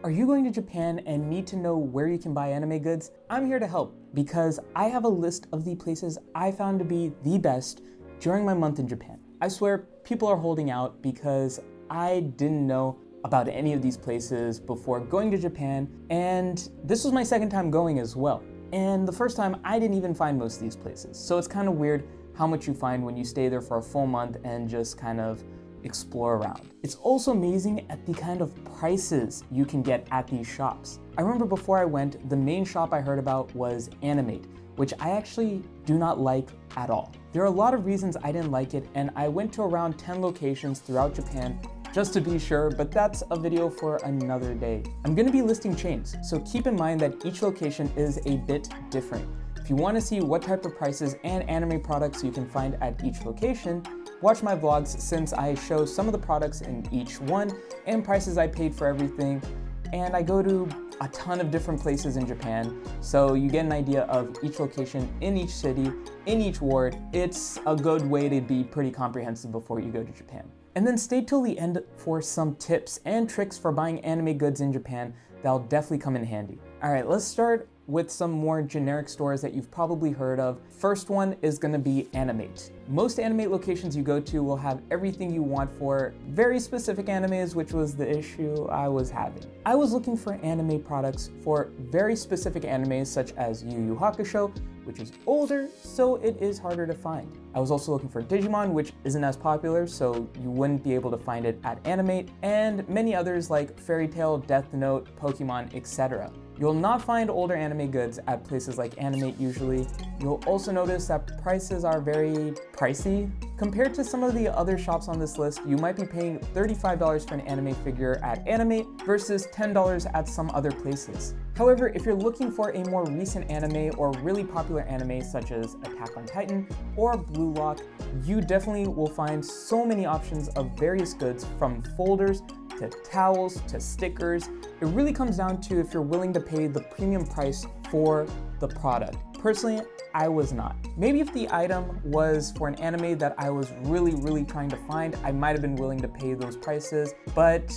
Are you going to Japan and need to know where you can buy anime goods? I'm here to help because I have a list of the places I found to be the best during my month in Japan. I swear people are holding out because I didn't know about any of these places before going to Japan, and this was my second time going as well. And the first time I didn't even find most of these places. So it's kind of weird how much you find when you stay there for a full month and just kind of explore around. It's also amazing at the kind of prices you can get at these shops. I remember before I went, the main shop I heard about was Animate, which I actually do not like at all. There are a lot of reasons I didn't like it, and I went to around 10 locations throughout Japan just to be sure, but that's a video for another day. I'm gonna be listing chains, so keep in mind that each location is a bit different. If you wanna see what type of prices and anime products you can find at each location, watch my vlogs since I show some of the products in each one and prices I paid for everything. And I go to a ton of different places in Japan, so you get an idea of each location in each city, in each ward. It's a good way to be pretty comprehensive before you go to Japan. And then stay till the end for some tips and tricks for buying anime goods in Japan that'll definitely come in handy. All right, let's start with some more generic stores that you've probably heard of. First one is gonna be Animate. Most Animate locations you go to will have everything you want for very specific animes, which was the issue I was having. I was looking for anime products for very specific animes such as Yu Yu Hakusho, which is older, so it is harder to find. I was also looking for Digimon, which isn't as popular, so you wouldn't be able to find it at Animate, and many others like Fairy Tail, Death Note, Pokemon, etc. You'll not find older anime goods at places like Animate usually. You'll also notice that prices are very pricey. Compared to some of the other shops on this list, you might be paying $35 for an anime figure at Animate versus $10 at some other places. However, if you're looking for a more recent anime or really popular anime such as Attack on Titan or Blue Lock, you definitely will find so many options of various goods, from folders to towels to stickers. It really comes down to if you're willing to pay the premium price for the product. Personally, I was not. Maybe if the item was for an anime that I was really trying to find, I might have been willing to pay those prices, but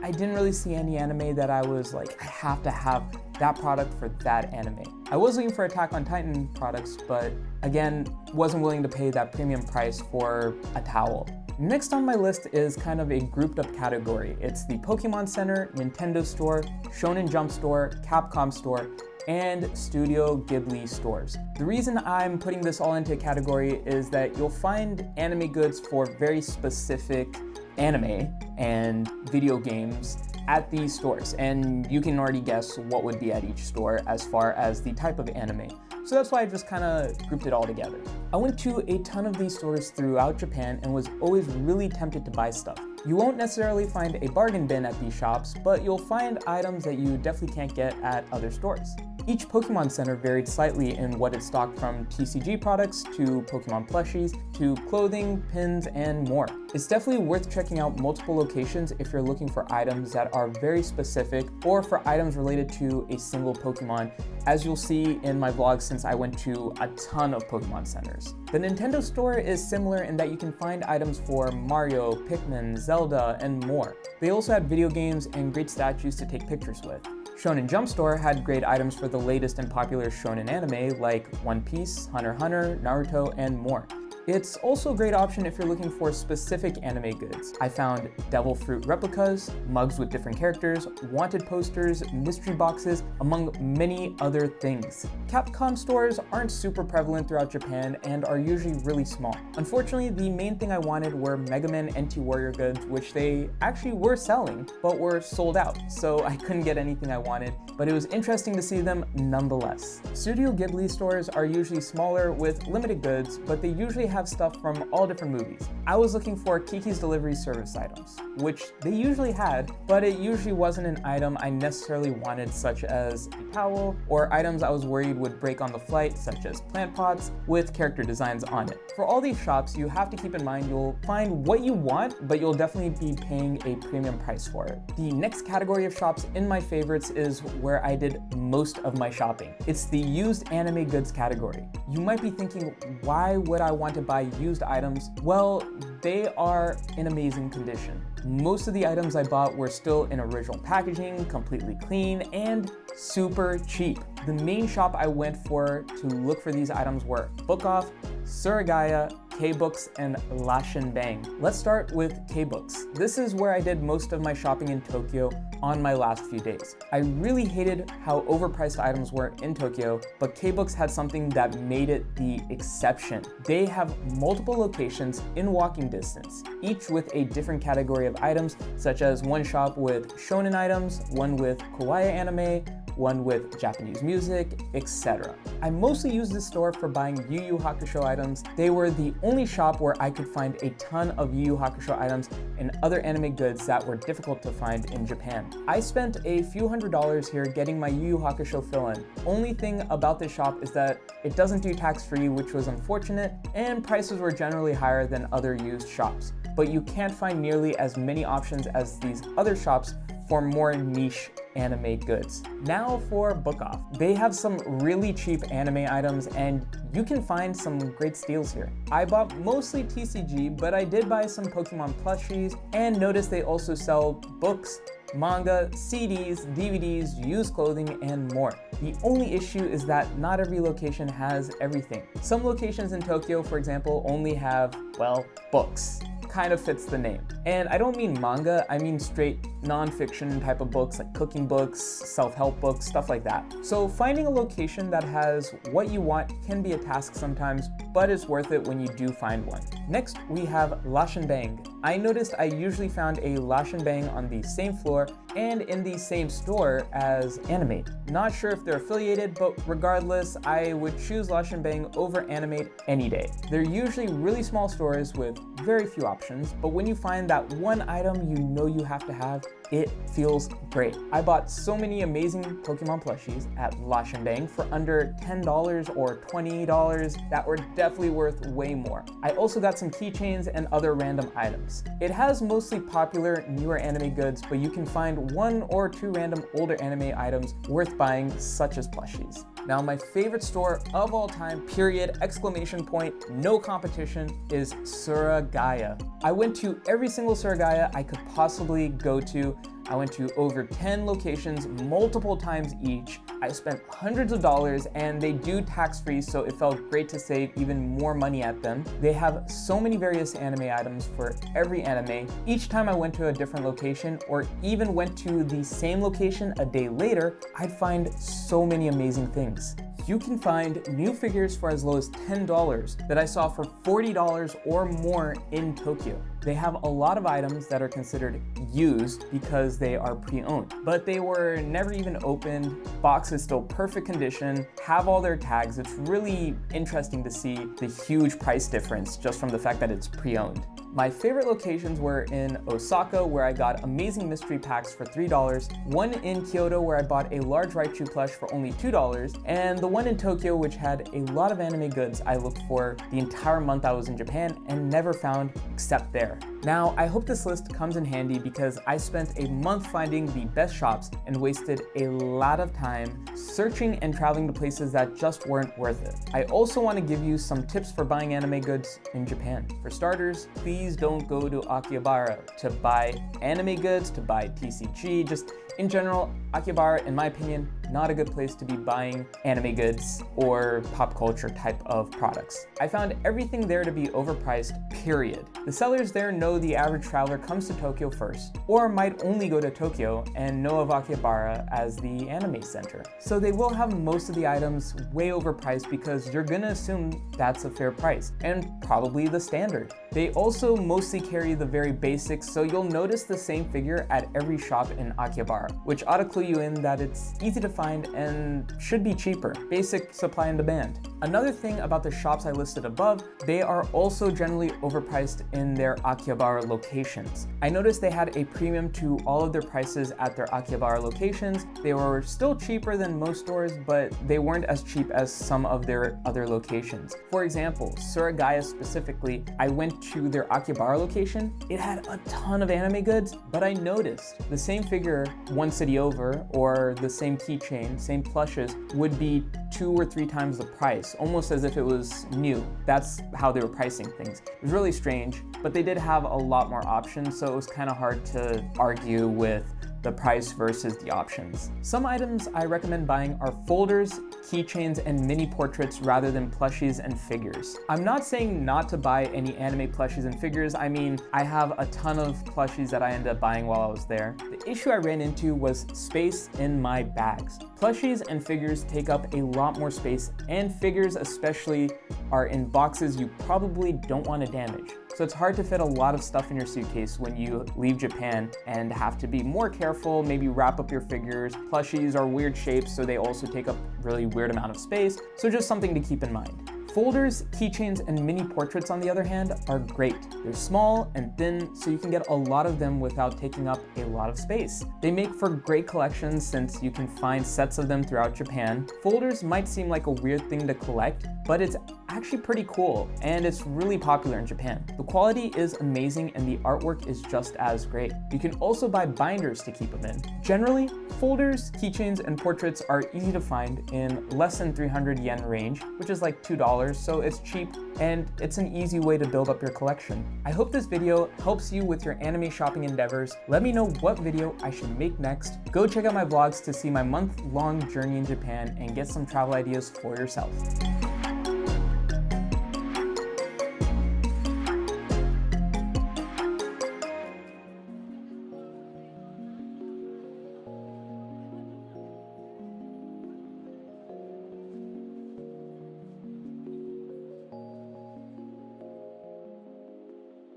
I didn't really see any anime that I was like, I have to have that product for that anime. I was looking for Attack on Titan products, but again, wasn't willing to pay that premium price for a towel. Next on my list is kind of a grouped up category. It's the Pokemon Center, Nintendo Store, Shonen Jump Store, Capcom Store, and Studio Ghibli stores. The reason I'm putting this all into a category is that you'll find anime goods for very specific anime and video games at these stores, and you can already guess what would be at each store as far as the type of anime. So that's why I just kind of grouped it all together. I went to a ton of these stores throughout Japan and was always really tempted to buy stuff. You won't necessarily find a bargain bin at these shops, but you'll find items that you definitely can't get at other stores. Each Pokemon Center varied slightly in what it stocked, from TCG products to Pokemon plushies to clothing, pins, and more. It's definitely worth checking out multiple locations if you're looking for items that are very specific or for items related to a single Pokemon, as you'll see in my vlog since I went to a ton of Pokemon Centers. The Nintendo Store is similar in that you can find items for Mario, Pikmin, Zelda, and more. They also had video games and great statues to take pictures with. Shonen Jump Store had great items for the latest and popular shonen anime like One Piece, Hunter x Hunter, Naruto, and more. It's also a great option if you're looking for specific anime goods. I found devil fruit replicas, mugs with different characters, wanted posters, mystery boxes, among many other things. Capcom stores aren't super prevalent throughout Japan and are usually really small. Unfortunately, the main thing I wanted were Mega Man NT Warrior goods, which they actually were selling, but were sold out, so I couldn't get anything I wanted, but it was interesting to see them nonetheless. Studio Ghibli stores are usually smaller with limited goods, but they usually have stuff from all different movies. I was looking for Kiki's Delivery Service items, which they usually had, but it usually wasn't an item I necessarily wanted, such as a towel, or items I was worried would break on the flight, such as plant pots with character designs on it. For all these shops, you have to keep in mind you'll find what you want, but you'll definitely be paying a premium price for it. The next category of shops in my favorites is where I did most of my shopping. It's the used anime goods category. You might be thinking, why would I want to buy used items, well, they are in amazing condition. Most of the items I bought were still in original packaging, completely clean, and super cheap. The main shop I went for to look for these items were Book Off, Suragaya, K-Books, and Lashinbang. Let's start with K-Books. This is where I did most of my shopping in Tokyo on my last few days. I really hated how overpriced items were in Tokyo, but K-Books had something that made it the exception. They have multiple locations in walking distance, each with a different category of items, such as one shop with shonen items, one with kawaii anime, one with Japanese music, etc. I mostly used this store for buying Yu Yu Hakusho items. They were the only shop where I could find a ton of Yu Yu Hakusho items and other anime goods that were difficult to find in Japan. I spent a few $100s here getting my Yu Yu Hakusho fill-in. Only thing about this shop is that it doesn't do tax-free, which was unfortunate, and prices were generally higher than other used shops. But you can't find nearly as many options as these other shops for more niche anime goods. Now for Book Off. They have some really cheap anime items and you can find some great steals here. I bought mostly TCG, but I did buy some Pokemon plushies and noticed they also sell books, manga, CDs, DVDs, used clothing, and more. The only issue is that not every location has everything. Some locations in Tokyo, for example, only have, well, books. Kind of fits the name. And I don't mean manga, I mean straight non-fiction type of books like cooking books, self-help books, stuff like that. So finding a location that has what you want can be a task sometimes, but it's worth it when you do find one. Next, we have Lashinbang. I noticed I usually found a Lashinbang on the same floor and in the same store as Animate. Not sure if they're affiliated, but regardless, I would choose Lashinbang over Animate any day. They're usually really small stores with very few options, but when you find that one item you know you have to have, it feels great. I bought so many amazing Pokemon plushies at Lashinbang for under $10 or $20 that were definitely worth way more. I also got some keychains and other random items. It has mostly popular newer anime goods, but you can find one or two random older anime items worth buying, such as plushies. Now, my favorite store of all time, period, exclamation point, no competition, is Suragaya. I went to every single Suragaya I could possibly go to. I went to over 10 locations multiple times each. I spent hundreds of dollars and they do tax-free, so it felt great to save even more money at them. They have so many various anime items for every anime. Each time I went to a different location or even went to the same location a day later, I'd find so many amazing things. You can find new figures for as low as $10 that I saw for $40 or more in Tokyo. They have a lot of items that are considered used because they are pre-owned, but they were never even opened, box is still perfect condition, have all their tags. It's really interesting to see the huge price difference just from the fact that it's pre-owned. My favorite locations were in Osaka, where I got amazing mystery packs for $3, one in Kyoto where I bought a large Raichu plush for only $2, and the one in Tokyo which had a lot of anime goods I looked for the entire month I was in Japan and never found except there. Now, I hope this list comes in handy because I spent a month finding the best shops and wasted a lot of time searching and traveling to places that just weren't worth it. I also want to give you some tips for buying anime goods in Japan. For starters, please don't go to Akihabara to buy anime goods, to buy TCG, just in general, Akihabara, in my opinion, not a good place to be buying anime goods or pop culture type of products. I found everything there to be overpriced, period. The sellers there know the average traveler comes to Tokyo first, or might only go to Tokyo and know of Akihabara as the anime center. So they will have most of the items way overpriced because you're gonna assume that's a fair price, and probably the standard. They also mostly carry the very basics, so you'll notice the same figure at every shop in Akihabara, which ought to clue you in that it's easy to find and should be cheaper. Basic supply and demand. Another thing about the shops I listed above, they are also generally overpriced in their Akihabara locations. I noticed they had a premium to all of their prices at their Akihabara locations. They were still cheaper than most stores, but they weren't as cheap as some of their other locations. For example, Suragaya specifically, I went to their Akihabara location. It had a ton of anime goods, but I noticed the same figure one city over, or the same keychain keychain, same plushes, would be 2 or 3 times the price, almost as if it was new. That's how they were pricing things. It was really strange, but they did have a lot more options, so it was kind of hard to argue with the price versus the options. Some items I recommend buying are folders, keychains, and mini portraits rather than plushies and figures. I'm not saying not to buy any anime plushies and figures. I mean, I have a ton of plushies that I ended up buying while I was there. The issue I ran into was space in my bags. Plushies and figures take up a lot more space, and figures especially are in boxes you probably don't want to damage. So it's hard to fit a lot of stuff in your suitcase when you leave Japan and have to be more careful, maybe wrap up your figures. Plushies are weird shapes, so they also take up really weird amount of space. So just something to keep in mind. Folders, keychains, and mini portraits, on the other hand, are great. They're small and thin, so you can get a lot of them without taking up a lot of space. They make for great collections since you can find sets of them throughout Japan. Folders might seem like a weird thing to collect, but it's actually pretty cool, and it's really popular in Japan. The quality is amazing and the artwork is just as great. You can also buy binders to keep them in. Generally, folders, keychains, and portraits are easy to find in less than 300 yen range, which is like $2, so it's cheap and it's an easy way to build up your collection. I hope this video helps you with your anime shopping endeavors. Let me know what video I should make next. Go check out my vlogs to see my month-long journey in Japan and get some travel ideas for yourself.